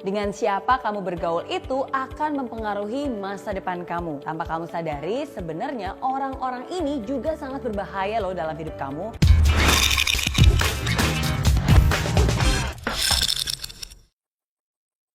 Dengan siapa kamu bergaul itu akan mempengaruhi masa depan kamu. Tanpa kamu sadari, sebenarnya orang-orang ini juga sangat berbahaya loh dalam hidup kamu.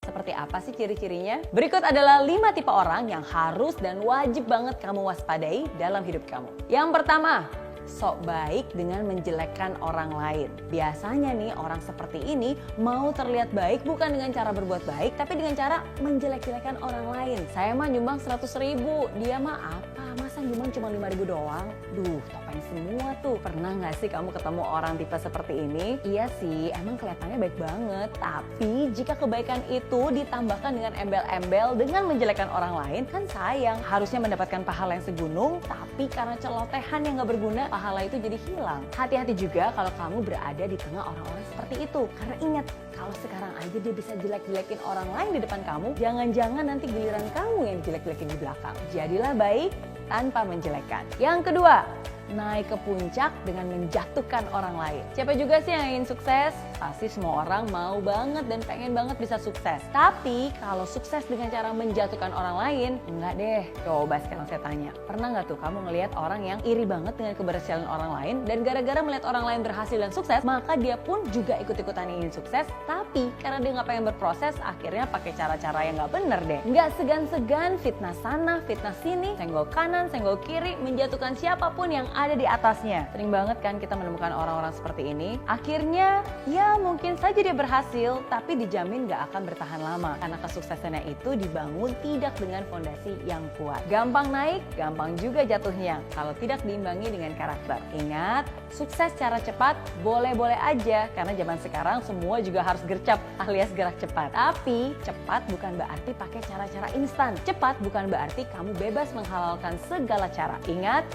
Seperti apa sih ciri-cirinya? Berikut adalah 5 tipe orang yang harus dan wajib banget kamu waspadai dalam hidup kamu. Yang pertama, sok baik dengan menjelekkan orang lain. Biasanya nih orang seperti ini mau terlihat baik bukan dengan cara berbuat baik, tapi dengan cara menjelek-jelekan orang lain. Saya mah nyumbang 100.000, dia mah apa? Masa nyumbang cuma 5.000 doang? Duh, topeng semua tuh. Pernah gak sih kamu ketemu orang tipe seperti ini? Iya sih, emang kelihatannya baik banget. Tapi jika kebaikan itu ditambahkan dengan embel-embel dengan menjelekkan orang lain, kan sayang. Harusnya mendapatkan pahala yang segunung, tapi karena celotehan yang gak berguna, pahala itu jadi hilang. Hati-hati juga kalau kamu berada di tengah orang-orang seperti itu. Karena ingat, kalau sekarang aja dia bisa jelek-jelekin orang lain di depan kamu, jangan-jangan nanti giliran kamu yang jelek-jelekin di belakang. Jadilah baik tanpa menjelekkan. Yang kedua, naik ke puncak dengan menjatuhkan orang lain. Siapa juga sih yang ingin sukses? Pasti semua orang mau banget dan pengen banget bisa sukses. Tapi kalau sukses dengan cara menjatuhkan orang lain, enggak deh. Coba sekarang saya tanya, pernah nggak tuh kamu ngelihat orang yang iri banget dengan keberhasilan orang lain, dan gara-gara melihat orang lain berhasil dan sukses, maka dia pun juga ikut-ikutan ingin sukses, tapi karena dia nggak pengen berproses, akhirnya pakai cara-cara yang nggak bener deh. Nggak segan-segan fitnah sana, fitnah sini, senggol kanan, senggol kiri, menjatuhkan siapapun yang ada di atasnya. Sering banget kan kita menemukan orang-orang seperti ini. Akhirnya, ya mungkin saja dia berhasil, tapi dijamin gak akan bertahan lama. Karena kesuksesannya itu dibangun tidak dengan fondasi yang kuat. Gampang naik, gampang juga jatuhnya kalau tidak diimbangi dengan karakter. Ingat, sukses secara cepat boleh-boleh aja, karena zaman sekarang semua juga harus gercep alias gerak cepat. Tapi cepat bukan berarti pakai cara-cara instan. Cepat bukan berarti kamu bebas menghalalkan segala cara. Ingat,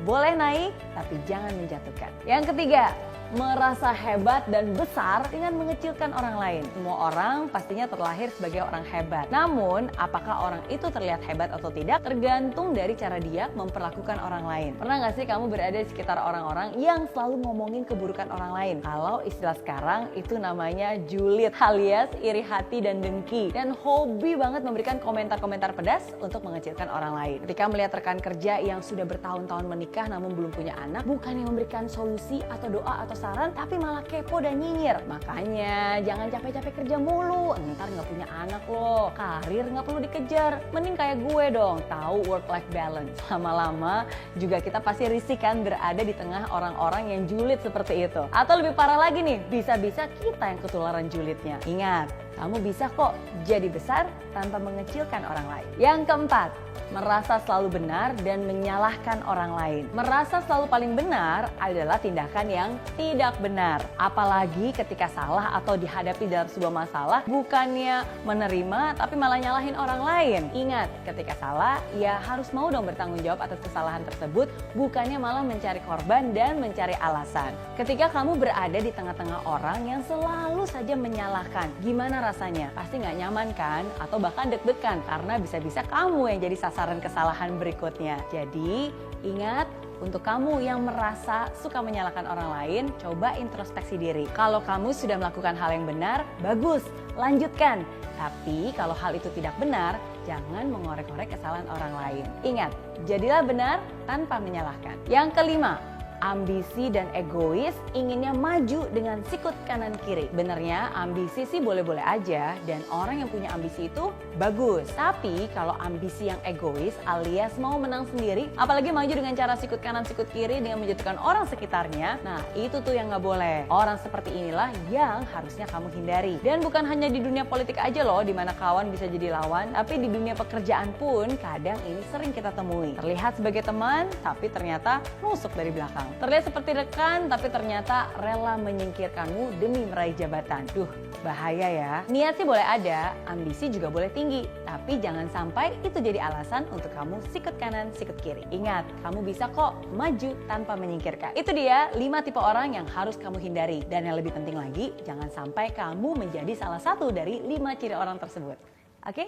boleh naik, tapi jangan menjatuhkan. Yang ketiga, merasa hebat dan besar dengan mengecilkan orang lain. Semua orang pastinya terlahir sebagai orang hebat. Namun, apakah orang itu terlihat hebat atau tidak tergantung dari cara dia memperlakukan orang lain. Pernah gak sih kamu berada di sekitar orang-orang yang selalu ngomongin keburukan orang lain? Kalau istilah sekarang itu namanya julid alias iri hati dan dengki. Dan hobi banget memberikan komentar-komentar pedas untuk mengecilkan orang lain. Ketika melihat rekan kerja yang sudah bertahun-tahun menikah namun belum punya anak, bukannya memberikan solusi atau doa atau saran, tapi malah kepo dan nyinyir. Makanya jangan capek-capek kerja mulu, ntar nggak punya anak loh. Karir nggak perlu dikejar, mending kayak gue dong, tahu work-life balance. Lama-lama juga kita pasti risih kan berada di tengah orang-orang yang julid seperti itu. Atau lebih parah lagi nih, bisa-bisa kita yang ketularan julidnya. Ingat, kamu bisa kok jadi besar tanpa mengecilkan orang lain. Yang keempat, merasa selalu benar dan menyalahkan orang lain. Merasa selalu paling benar adalah tindakan yang tidak benar. Apalagi ketika salah atau dihadapi dalam sebuah masalah, bukannya menerima tapi malah nyalahin orang lain. Ingat, ketika salah, ya harus mau dong bertanggung jawab atas kesalahan tersebut, bukannya malah mencari korban dan mencari alasan. Ketika kamu berada di tengah-tengah orang yang selalu saja menyalahkan, gimana rasanya? Pasti nggak nyaman kan? Atau bahkan deg-degan karena bisa-bisa kamu yang jadi sasaran kesalahan berikutnya. Jadi ingat, untuk kamu yang merasa suka menyalahkan orang lain, coba introspeksi diri. Kalau kamu sudah melakukan hal yang benar, bagus, lanjutkan. Tapi kalau hal itu tidak benar, jangan mengorek-ngorek kesalahan orang lain. Ingat, jadilah benar tanpa menyalahkan. Yang kelima, ambisi dan egois, inginnya maju dengan sikut kanan kiri. Benernya ambisi sih boleh-boleh aja, dan orang yang punya ambisi itu bagus. Tapi kalau ambisi yang egois alias mau menang sendiri, apalagi maju dengan cara sikut kanan sikut kiri dengan menjatuhkan orang sekitarnya, nah itu tuh yang gak boleh. Orang seperti inilah yang harusnya kamu hindari. Dan bukan hanya di dunia politik aja loh, dimana kawan bisa jadi lawan, tapi di dunia pekerjaan pun kadang ini sering kita temui. Terlihat sebagai teman, tapi ternyata nusuk dari belakang. Terlihat seperti rekan, tapi ternyata rela menyingkirkanmu demi meraih jabatan. Duh, bahaya ya. Niat sih boleh ada, ambisi juga boleh tinggi, tapi jangan sampai itu jadi alasan untuk kamu sikut kanan, sikut kiri. Ingat, kamu bisa kok maju tanpa menyingkirkan. Itu dia 5 tipe orang yang harus kamu hindari. Dan yang lebih penting lagi, jangan sampai kamu menjadi salah satu dari 5 ciri orang tersebut. Oke?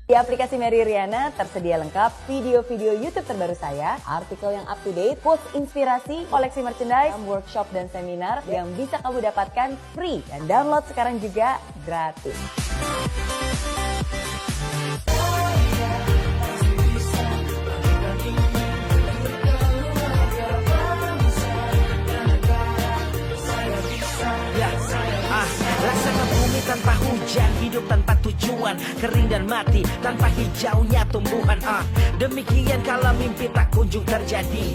Di aplikasi Mary Riana tersedia lengkap video-video YouTube terbaru saya, artikel yang up to date, quotes inspirasi, koleksi merchandise, workshop dan seminar yang bisa kamu dapatkan free dan download sekarang juga gratis. Rasakan bumi tanpa hujan, hidup tanpa tujuan, kering dan mati tanpa hijaunya tumbuhan. Demikian kalau mimpi tak kunjung terjadi.